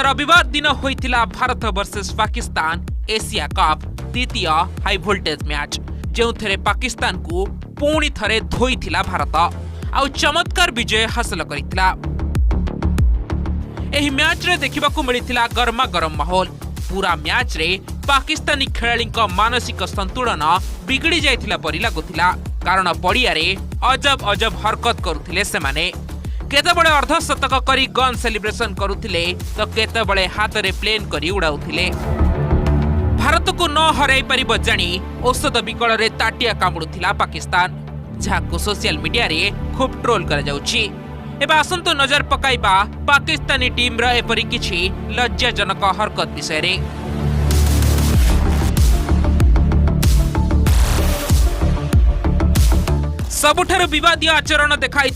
रविवार दिन होइतिला Bharat versus Pakistan Asia cup द्वितीय हाई वोल्टेज मैच जो पाकिस्तान को पुणी थरे धोईथिला भारत आउ चमत्कार विजय हासिल करितिला। एही मैच रे देखिबाकू मिलिथिला गरमा गरम माहौल। पूरा मैच रे पाकिस्तानी खेलाड़ी मानसिक संतुलन बिगड़ी जाइथिला परि लागुथिला कारण पड़िया रे अजब अजब हरकत करुथिले सेमाने। केतेबळे अर्धशतक करी गन सेलिब्रेशन करुथिले तो केतेबळे हाथ रे प्लेन करी उड़ाउथिले। भारत को न हराई परिब जानी औषध विकल रे ताटिया कामुडुथिला पाकिस्तान जहां सोशल मीडिया रे खूब ट्रोल करा जाउछि। एबा आसंतो नजर पकाइबा पाकिस्तानी टीम रा एपरि किछि लज्जाजनक हरकत विषय रे। सबुठारु विवादीय आचरण देखाई